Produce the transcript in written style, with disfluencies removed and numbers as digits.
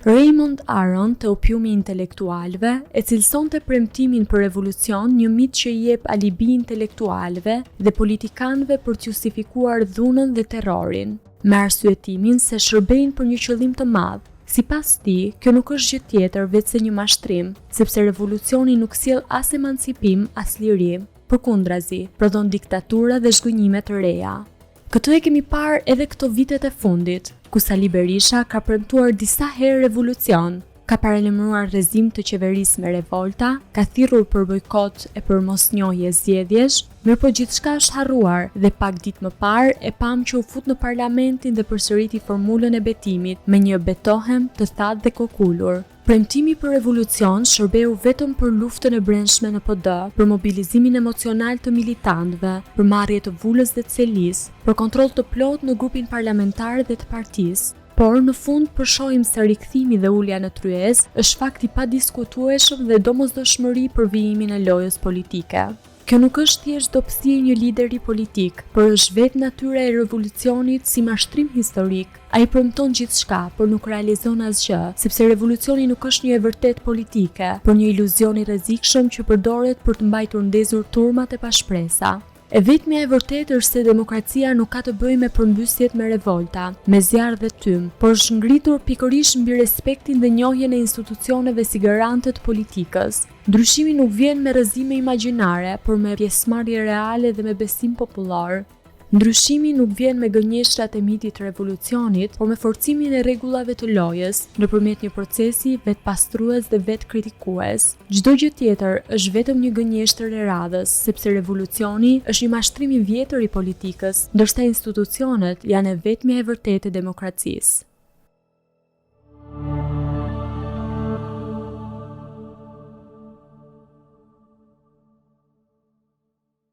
Raymond Aron, të opiumi i intelektualëve, e cilësonte premtimin për revolucion një mit që i jep alibi intelektualëve dhe politikanëve për të justifikuar dhunën dhe terrorin, me arsyetimin se shërbejnë për një qëllim të madh. Sipas tij, kjo nuk është gjë tjetër veç se një mashtrim, sepse revolucioni nuk sjell as emancipim, as liri, përkundrazi, prodhon diktatura dhe zhgënjime të reja. Këtë e kemi parë edhe këto vitet e fundit, ku Sali Berisha ka premtuar disa herë revolucion, ka paralajmëruar rrezim të qeverisë me revolta, ka thirrur për bojkot e për mosnjohje zgjedhjesh, mirëpo gjithçka është harruar dhe pak ditë më parë e pam që u fut në parlamentin dhe përsëriti formulën e betimit me një betohem të thatë dhe kokulur. Premtimi për revolucion shërbeu vetëm për luftën e brendshme në PD, për mobilizimin emocional të militantëve, për marrje të vulës dhe të selisë, për kontroll të plotë në grupin parlamentar dhe të partisë. Por në fund përshohim se rikthimi dhe ulja në tryezë është fakt i padiskutueshëm dhe domosdoshmëri për vijimin e lojës politike. Kjo nuk është thjesht dobësi e një lideri politik, por është vetë natyra e revolucionit si mashtrim historik. Ai premton gjithçka, por nuk realizon asgjë, sepse revolucioni nuk është një e vërtet politike, por një iluzion i rrezikshëm që përdoret për të mbajtur ndezur turmat e pashpresa. E vetmja e vërtetë është se demokracia nuk ka të bëjë me përmbysjet me revolta, me zjarr dhe tym, por është ngritur pikërisht mbi respektin dhe njohjen e institucioneve si garante të politikës. Ndryshimi nuk vjen me rrëzime imagjinare, por me pjesëmarrje reale dhe me besim popullor. Ndryshimi nuk vjen me gënjeshtrat e mitit të revolucionit, por me forcimin e rregullave të lojës, nëpërmjet një procesi vetpastrues dhe vetkritikues. Çdo gjë tjetër është vetëm një gënjeshtër e radhës, sepse revolucioni është një mashtrim i vjetër i politikës, ndërsa institucionet janë e vetmja e vërtetë e demokracisë.